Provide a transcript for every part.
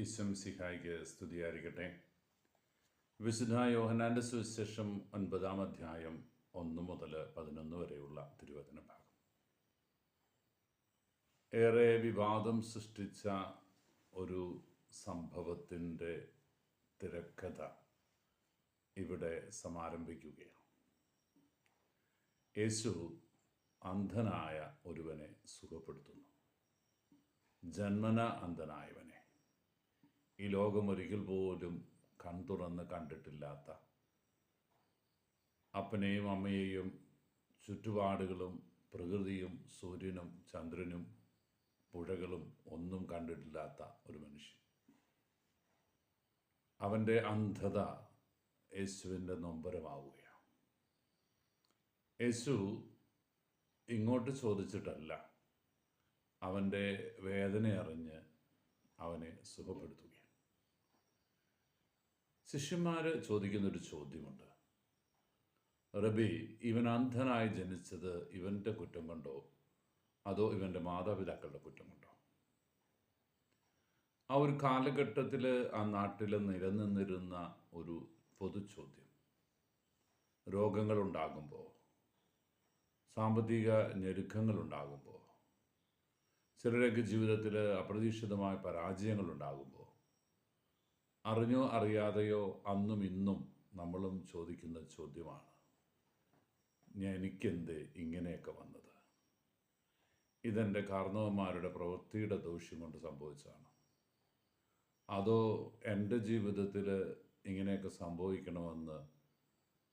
ഈശംസിഹായിക്ക് സ്തുതിയായിരിക്കട്ടെ. വിശുദ്ധ യോഹന്നാൻ്റെ സുവിശേഷം 9-ാം അധ്യായം 1 മുതൽ 11 വരെയുള്ള തിരുവചന ഭാഗം. ഏറെ വിവാദം സൃഷ്ടിച്ച ഒരു സംഭവത്തിൻ്റെ തിരക്കഥ ഇവിടെ സമാരംഭിക്കുകയാണ്. യേശു അന്ധനായ ഒരുവനെ സുഖപ്പെടുത്തുന്നു. ജന്മന അന്ധനായവനെ, ഈ ലോകം ഒരിക്കൽ പോലും കൺതുറന്ന് കണ്ടിട്ടില്ലാത്ത, അപ്പനെയും അമ്മയെയും ചുറ്റുപാടുകളും പ്രകൃതിയും സൂര്യനും ചന്ദ്രനും പുഴകളും ഒന്നും കണ്ടിട്ടില്ലാത്ത ഒരു മനുഷ്യൻ. അവൻ്റെ അന്ധത യേശുവിൻ്റെ നൊമ്പരമാവുകയാണ്. യേശു ഇങ്ങോട്ട് ചോദിച്ചിട്ടല്ല, അവൻ്റെ വേദന അറിഞ്ഞ് അവനെ സുഖപ്പെടുത്തുകയാണ്. ശിഷ്യന്മാർ ചോദിക്കുന്നൊരു ചോദ്യമുണ്ട്. റബി, ഇവൻ അന്ധനായി ജനിച്ചത് ഇവൻ്റെ കുറ്റം കൊണ്ടോ അതോ ഇവൻ്റെ മാതാപിതാക്കളുടെ കുറ്റം കൊണ്ടോ? ആ ഒരു കാലഘട്ടത്തിൽ ആ നാട്ടിൽ നിലനിന്നിരുന്ന ഒരു പൊതു ചോദ്യം. രോഗങ്ങളുണ്ടാകുമ്പോൾ, സാമ്പത്തിക ഞെരുക്കങ്ങളുണ്ടാകുമ്പോൾ, ചിലരൊക്കെ ജീവിതത്തിൽ അപ്രതീക്ഷിതമായ പരാജയങ്ങളുണ്ടാകുമ്പോൾ, അറിഞ്ഞോ അറിയാതെയോ അന്നും ഇന്നും നമ്മളും ചോദിക്കുന്ന ചോദ്യമാണ്, എനിക്കെന്ത് ഇങ്ങനെയൊക്കെ വന്നത്? ഇതെൻ്റെ കാരണവന്മാരുടെ പ്രവൃത്തിയുടെ ദോഷം കൊണ്ട് സംഭവിച്ചതാണ്, അതോ എൻ്റെ ജീവിതത്തിൽ ഇങ്ങനെയൊക്കെ സംഭവിക്കണമെന്ന്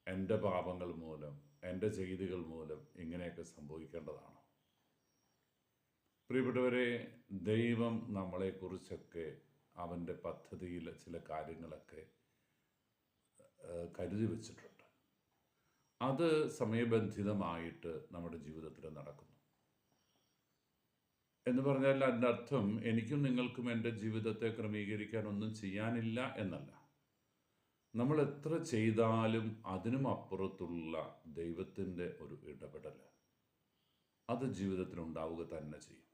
എൻ്റെ പാപങ്ങൾ മൂലം, എൻ്റെ ചെയ്തികൾ മൂലം ഇങ്ങനെയൊക്കെ സംഭവിക്കേണ്ടതാണോ? പ്രിയപ്പെട്ടവരെ, ദൈവം നമ്മളെക്കുറിച്ചൊക്കെ അവൻ്റെ പദ്ധതിയിൽ ചില കാര്യങ്ങളൊക്കെ കരുതി വച്ചിട്ടുണ്ട്. അത് സമയബന്ധിതമായിട്ട് നമ്മുടെ ജീവിതത്തിൽ നടക്കുന്നു എന്ന് പറഞ്ഞാൽ അതിൻ്റെ അർത്ഥം എനിക്കും നിങ്ങൾക്കും എൻ്റെ ജീവിതത്തെ ക്രമീകരിക്കാൻ ഒന്നും ചെയ്യാനില്ല എന്നല്ല. നമ്മൾ എത്ര ചെയ്താലും അതിനും അപ്പുറത്തുള്ള ദൈവത്തിൻ്റെ ഒരു ഇടപെടൽ അത് ജീവിതത്തിൽ ഉണ്ടാവുക തന്നെ ചെയ്യും.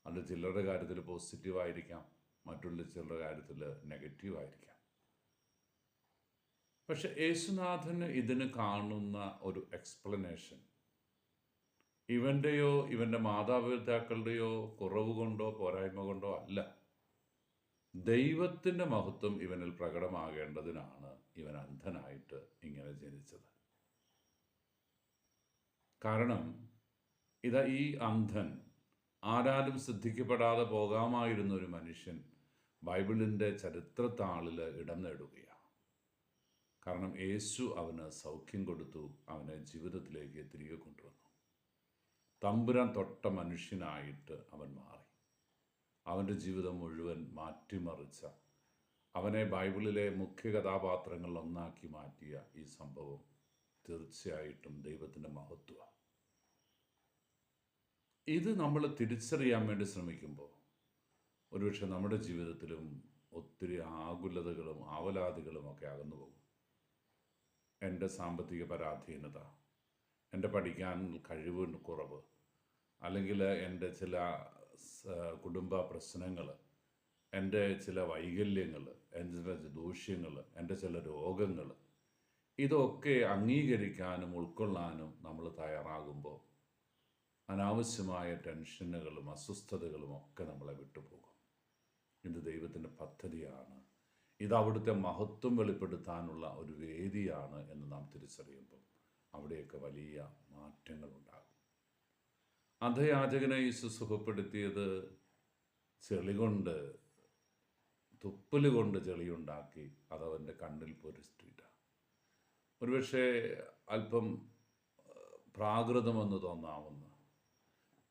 അത് ചിലരുടെ കാര്യത്തിൽ പോസിറ്റീവായിരിക്കാം, മറ്റുള്ള ചിലരുടെ കാര്യത്തിൽ നെഗറ്റീവായിരിക്കാം. പക്ഷെ യേശുനാഥന് ഇതിന് കാണുന്ന ഒരു എക്സ്പ്ലനേഷൻ ഇവൻ്റെയോ ഇവൻ്റെ മാതാപിതാക്കളുടെയോ കുറവ് കൊണ്ടോ പോരായ്മ കൊണ്ടോ അല്ല. ദൈവത്തിൻ്റെ മഹത്വം ഇവനിൽ പ്രകടമാകേണ്ടതിനാണ് ഇവൻ അന്ധനായിട്ട് ഇങ്ങനെ ജനിച്ചത്. കാരണം ഇതാ, ഈ അന്ധൻ ആരാലും ശ്രദ്ധിക്കപ്പെടാതെ പോകാമായിരുന്ന ഒരു മനുഷ്യൻ ബൈബിളിൻ്റെ ചരിത്രത്താളിൽ ഇടം നേടുകയാണ്. കാരണം യേശു അവന് സൗഖ്യം കൊടുത്തു, അവനെ ജീവിതത്തിലേക്ക് തിരികെ കൊണ്ടുവന്നു. തമ്പുരാൻ തൊട്ട മനുഷ്യനായിട്ട് അവൻ മാറി. അവൻ്റെ ജീവിതം മുഴുവൻ മാറ്റിമറിച്ച, അവനെ ബൈബിളിലെ മുഖ്യ കഥാപാത്രങ്ങളിൽ ഒന്നാക്കി മാറ്റിയ ഈ സംഭവം തീർച്ചയായിട്ടും ദൈവത്തിൻ്റെ മഹത്വമാണ്. ഇത് നമ്മൾ തിരിച്ചറിയാൻ വേണ്ടി ശ്രമിക്കുമ്പോൾ ഒരുപക്ഷെ നമ്മുടെ ജീവിതത്തിലും ഒത്തിരി ആകുലതകളും ആവലാതികളും ഒക്കെ അകന്നു പോകും. എൻ്റെ സാമ്പത്തിക പരാധീനത, എൻ്റെ പഠിക്കാൻ കഴിവ് കുറവ്, അല്ലെങ്കിൽ എൻ്റെ ചില കുടുംബ പ്രശ്നങ്ങൾ, എൻ്റെ ചില വൈകല്യങ്ങൾ, എൻ്റെ ചില ദൂഷ്യങ്ങൾ, എൻ്റെ ചില രോഗങ്ങൾ, ഇതൊക്കെ അംഗീകരിക്കാനും ഉൾക്കൊള്ളാനും നമ്മൾ തയ്യാറാകുമ്പോൾ അനാവശ്യമായ ടെൻഷനുകളും അസ്വസ്ഥതകളും ഒക്കെ നമ്മളെ വിട്ടുപോകും. ഇത് ദൈവത്തിൻ്റെ പദ്ധതിയാണ്, ഇത് അവിടുത്തെ മഹത്വം വെളിപ്പെടുത്താനുള്ള ഒരു വേദിയാണ് എന്ന് നാം തിരിച്ചറിയുമ്പോൾ അവിടെയൊക്കെ വലിയ മാറ്റങ്ങളുണ്ടാകും. അന്ധയാചകനെ യേശു സുഖപ്പെടുത്തിയത് ചെളികൊണ്ട്, തുപ്പലുകൊണ്ട് ചെളിയുണ്ടാക്കി അതവൻ്റെ കണ്ണിൽ പൊരിച്ചിട്ടാണ്. ഒരുപക്ഷെ അല്പം പ്രാകൃതമെന്ന് തോന്നാവുന്ന,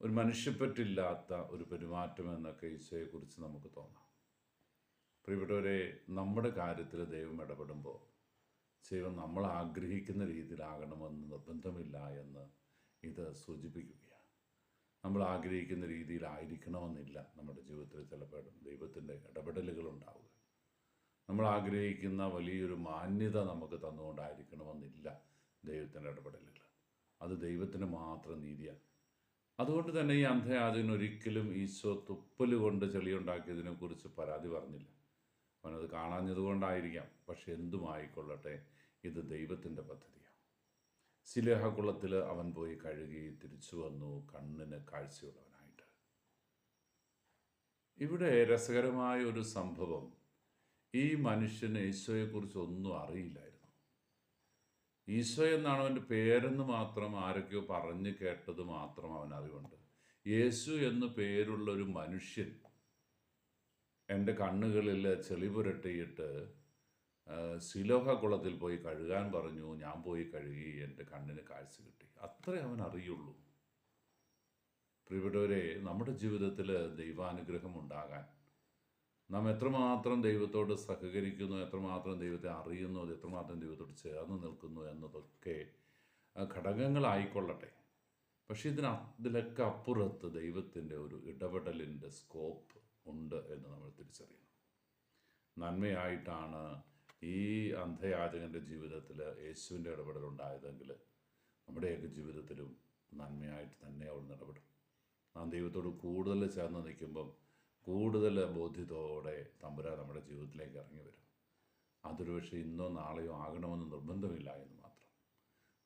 ഒരു മനുഷ്യപ്പറ്റില്ലാത്ത ഒരു പെരുമാറ്റം എന്നൊക്കെ ഈശോയെക്കുറിച്ച് നമുക്ക് തോന്നാം. പ്രിയപ്പെട്ടവരെ, നമ്മുടെ കാര്യത്തിൽ ദൈവം ഇടപെടുമ്പോൾ ദൈവം നമ്മൾ ആഗ്രഹിക്കുന്ന രീതിയിലാകണമെന്ന് നിർബന്ധമില്ല എന്ന് ഇത് സൂചിപ്പിക്കുകയാണ്. നമ്മൾ ആഗ്രഹിക്കുന്ന രീതിയിലായിരിക്കണമെന്നില്ല നമ്മുടെ ജീവിതത്തിൽ ചിലപ്പോൾ ദൈവത്തിൻ്റെ ഇടപെടലുകൾ ഉണ്ടാവുക. നമ്മൾ ആഗ്രഹിക്കുന്ന വലിയൊരു മാന്യത നമുക്ക് തന്നുകൊണ്ടായിരിക്കണമെന്നില്ല ദൈവത്തിൻ്റെ ഇടപെടലുകൾ. അത് ദൈവത്തിന് മാത്രം നീതിയാണ്. അതുകൊണ്ട് തന്നെ ഈ അന്ധയാചകൻ ഒരിക്കലും ഈശോ തുപ്പൽ കൊണ്ട് ചെളിയുണ്ടാക്കിയതിനെക്കുറിച്ച് പരാതി പറഞ്ഞില്ല. അവനത് കാണാഞ്ഞതുകൊണ്ടായിരിക്കാം. പക്ഷെ എന്തുമായിക്കൊള്ളട്ടെ, ഇത് ദൈവത്തിൻ്റെ പദ്ധതിയാണ്. സിലേഹക്കുളത്തിൽ അവൻ പോയി കഴുകി തിരിച്ചു വന്നു, കണ്ണിന് കാഴ്ചയുള്ളവനായിട്ട്. ഇവിടെ രസകരമായ ഒരു സംഭവം, ഈ മനുഷ്യന് ഈശോയെക്കുറിച്ച് ഒന്നും അറിയില്ലായിരുന്നു. ഈശോ എന്നാണ് അവൻ്റെ പേരെന്ന് മാത്രം ആരൊക്കെയോ പറഞ്ഞു കേട്ടത് മാത്രം അവൻ അറിവുണ്ട്. യേശു എന്ന് പേരുള്ളൊരു മനുഷ്യൻ എൻ്റെ കണ്ണുകളിൽ ചെളി പുരട്ടിയിട്ട് സിലോഹ കുളത്തിൽ പോയി കഴുകാൻ പറഞ്ഞു. ഞാൻ പോയി കഴുകി, എൻ്റെ കണ്ണിന് കാഴ്ച കിട്ടി. അത്രേ അവൻ അറിയുള്ളൂ. പ്രിയപ്പെട്ടവരെ, നമ്മുടെ ജീവിതത്തിൽ ദൈവാനുഗ്രഹം ഉണ്ടാകാൻ നാം എത്രമാത്രം ദൈവത്തോട് സഹകരിക്കുന്നു, എത്രമാത്രം ദൈവത്തെ അറിയുന്നു, അത് എത്രമാത്രം ദൈവത്തോട് ചേർന്ന് നിൽക്കുന്നു എന്നതൊക്കെ ഘടകങ്ങളായിക്കൊള്ളട്ടെ. പക്ഷേ ഇതിലൊക്കെ അപ്പുറത്ത് ദൈവത്തിൻ്റെ ഒരു ഇടപെടലിൻ്റെ സ്കോപ്പ് ഉണ്ട് എന്ന് നമ്മൾ തിരിച്ചറിയണം. നന്മയായിട്ടാണ് ഈ അന്ധയാചകൻ്റെ ജീവിതത്തിൽ യേശുവിൻ്റെ ഇടപെടലുണ്ടായതെങ്കിൽ നമ്മുടെയൊക്കെ ജീവിതത്തിലും നന്മയായിട്ട് തന്നെ അവിടെ ഇടപെടും. നാം ദൈവത്തോട് കൂടുതൽ ചേർന്ന് നിൽക്കുമ്പം കൂടുതൽ ബോധ്യത്തോടെ തമ്പുരാൻ നമ്മുടെ ജീവിതത്തിലേക്ക് ഇറങ്ങി വരും. അതൊരു പക്ഷേ ഇന്നോ നാളെയോ ആകണമെന്ന് നിർബന്ധമില്ല എന്ന് മാത്രം.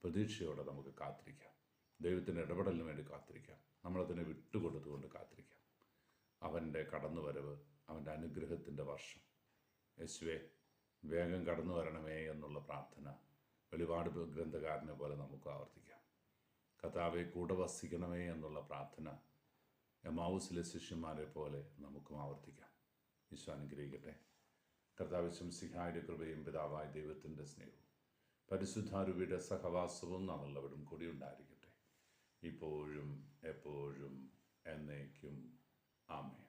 പ്രതീക്ഷയോടെ നമുക്ക് കാത്തിരിക്കാം. ദൈവത്തിൻ്റെ ഇടപെടലിന് വേണ്ടി കാത്തിരിക്കാം. നമ്മളതിനെ വിട്ടുകൊടുത്തുകൊണ്ട് കാത്തിരിക്കാം. അവൻ്റെ കടന്നുവരവ്, അവൻ്റെ അനുഗ്രഹത്തിൻ്റെ വർഷം. യേശുവേ, വേഗം കടന്നു വരണമേ എന്നുള്ള പ്രാർത്ഥന വെളിപാട് ഗ്രന്ഥകാരനെ പോലെ നമുക്ക് ആവർത്തിക്കാം. കർത്താവെ, കൂടെ വസിക്കണമേ എന്നുള്ള പ്രാർത്ഥന എമ്മാവൂസിലെ ശിഷ്യന്മാരെ പോലെ നമുക്കും ആവർത്തിക്കാം. ഈശോ അനുഗ്രഹിക്കട്ടെ. കർത്താവ് ശംസിഹായുടെ കൃപയും പിതാവായ ദൈവത്തിൻ്റെ സ്നേഹവും പരിശുദ്ധാരൂപിയുടെ സഹവാസവും നാം എല്ലാവരും കൂടി ഉണ്ടായിരിക്കട്ടെ, ഇപ്പോഴും എപ്പോഴും എന്നേക്കും. ആമേൻ.